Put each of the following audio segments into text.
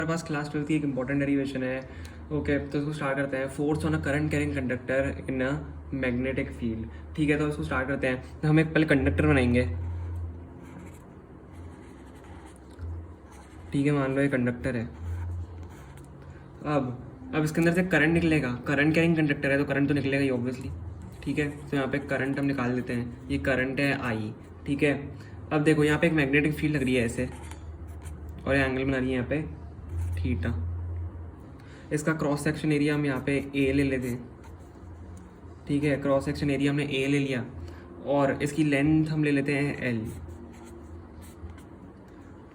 हमारे पास क्लास 12 की एक इंपॉर्टेंट डेरिवेशन है। ओके, तो इसको स्टार्ट करते हैं। Force on a current carrying conductor in a magnetic field. ठीक है, तो इसको स्टार्ट करते हैं। तो हम एक पहले कंडक्टर बनाएंगे। ठीक है, मान लो ये कंडक्टर है। अब इसके अंदर से करंट निकलेगा। करंट कैरिंग कंडक्टर है तो करंट तो निकलेगा ही ऑब्वियसली। ठीक है, तो यहाँ पे करंट हम निकाल देते हैं। ये करंट है आई। ठीक है, अब देखो यहाँ पे एक मैग्नेटिक फील्ड लग रही है ऐसे, और ये एंगल बना रही है यहाँ पे थीटा। इसका क्रॉस सेक्शन एरिया हम यहाँ पे ए ले लेते हैं। ठीक है, क्रॉस सेक्शन एरिया हमने ए ले लिया, और इसकी लेंथ हम ले लेते हैं एल।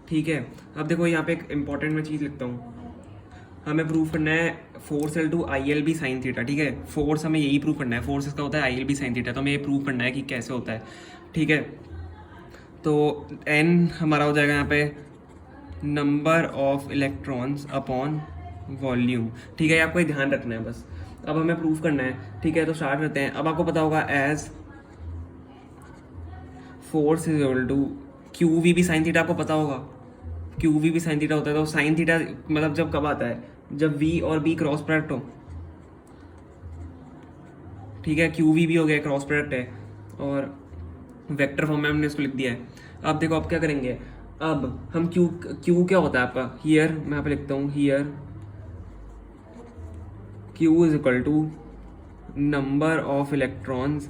ठीक है, अब देखो यहाँ पे एक इंपॉर्टेंट मैं चीज़ लिखता हूँ। हमें प्रूव करना है force L to I L B sine theta. ठीक है, फोर्स हमें यही प्रूव करना है। फोर्स इसका होता है I L B sine theta, तो हमें ये प्रूव करना है कि कैसे होता है। ठीक है, तो एन हमारा हो जाएगा यहाँ पे number of electrons upon volume. ठीक है, आपको ये ध्यान रखना है बस। अब हमें प्रूव करना है। ठीक है, तो स्टार्ट करते हैं। अब आपको पता होगा as force is equal to Q V B sine theta. आपको पता होगा Q V B sine theta होता है। तो साइन थीटा मतलब जब कब आता है, जब वी और बी क्रॉस प्रोडक्ट हो। ठीक है, क्यू वी भी हो गया, क्रॉस प्रोडक्ट है, और वेक्टर फॉर्म में हमने इसको लिख दिया है। अब देखो आप क्या करेंगे। अब हम क्यू क्या होता है आपका, हियर मैं यहाँ पे लिखता हूँ, here Q is equal to number of electrons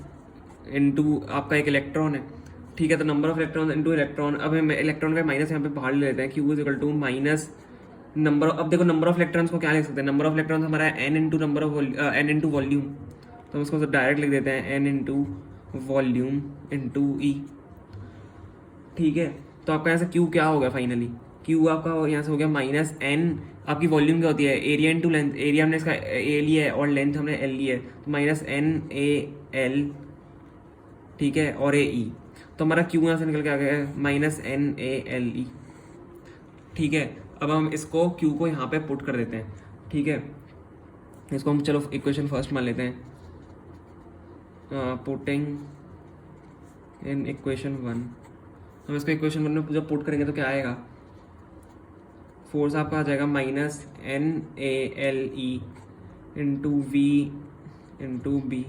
into आपका एक इलेक्ट्रॉन है। ठीक है, तो number of electron into electron. अब हम इलेक्ट्रॉन का माइनस यहाँ पे बाहर ले लेते हैं। Q is equal to minus number. अब देखो नंबर ऑफ इलेक्ट्रॉन्स को क्या लिख सकते हैं, नंबर ऑफ इलेक्ट्रॉन्स हमारा है N into number of N into volume. तो हम इसको डायरेक्ट लिख देते हैं N into volume into E. ठीक है, तो आपका यहाँ से क्यू क्या हो गया फाइनली, क्यू आपका यहाँ से हो गया माइनस एन। आपकी वॉल्यूम क्या होती है, एरिया इंटू लेंथ। एरिया हमने इसका ए लिया है और लेंथ हमने एल ली है, तो माइनस एन ए एल। ठीक है, और ए ई। तो हमारा क्यू यहाँ से निकल के आ गया है minus N A L E. ठीक है, अब हम इसको क्यू को यहाँ पे पुट कर देते हैं। ठीक है, इसको हम चलो इक्वेशन फर्स्ट मान लेते हैं। Putting in equation 1। हम इसको इक्वेशन 1 में जब पुट करेंगे तो क्या आएगा, फोर्स आपका आ जाएगा minus N A L E into V into B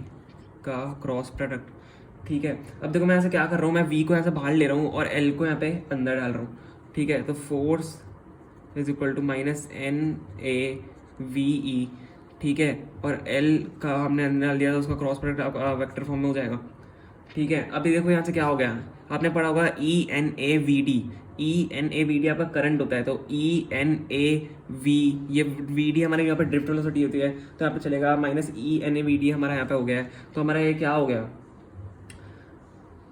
का क्रॉस प्रोडक्ट। ठीक है, अब देखो मैं यहाँ से क्या कर रहा हूँ, मैं वी को यहाँ से बाहर ले रहा हूँ और एल को यहाँ पे अंदर डाल रहा हूँ। ठीक है, तो force is equal to minus N A V E. ठीक है, और एल का हमने अंदर डाल दिया, तो उसका क्रॉस प्रोडक्ट वेक्टर फॉर्म में हो जाएगा। ठीक है, अभी देखो यहाँ से क्या हो गया, आपने पढ़ा होगा E N A we D. E N A we D आपका करंट होता है, तो ई एन ए वी, ये वी डी हमारे यहाँ पे ड्रिफ्ट वेलोसिटी होती है, तो यहाँ पे चलेगा minus E N A we D हमारा यहाँ पे हो गया है। तो हमारा ये क्या हो गया,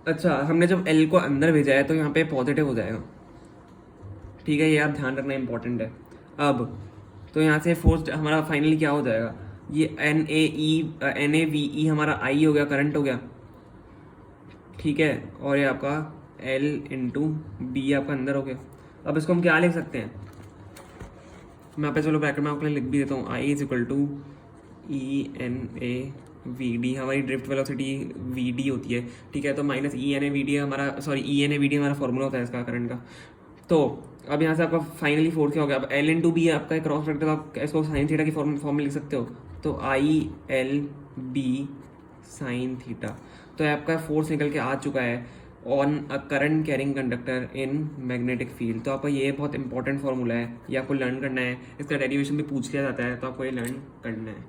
अच्छा हमने जब एल को अंदर भेजा है तो यहाँ पे पॉजिटिव हो जाएगा। ठीक है, ये आप ध्यान रखना इंपॉर्टेंट है। अब तो यहाँ से फोर्स हमारा फाइनली क्या हो जाएगा, ये एन ए वी ई हमारा आई हो गया, करंट हो गया। ठीक है, और ये आपका एल इंटू बी आपका अंदर हो गया। अब इसको हम क्या लिख सकते हैं, मैं यहाँ पे चलो ब्रैकेट में आपको लिख भी देता हूँ। I is equal to e N A we d, हमारी ड्रिफ्ट वेलोसिटी वी डी होती है। ठीक है, तो minus E N A we D हमारा, sorry e N A we D हमारा फॉर्मूला होता है इसका करंट का। तो अब यहाँ से आपका फाइनली फोर्स क्या हो गया, अब एल इंटू बी आपका क्रॉस प्रोडक्ट, आप इसको साइन थीटा की फॉर्म में लिख सकते हो। तो I L B sine theta. तो आपका फोर्स निकल के आ चुका है on a current carrying conductor in magnetic field. तो आपका ये बहुत इंपॉर्टेंट फॉर्मूला है, ये आपको लर्न करना है। इसका डेरिवेशन भी पूछ लिया जाता है, तो आपको ये लर्न करना है।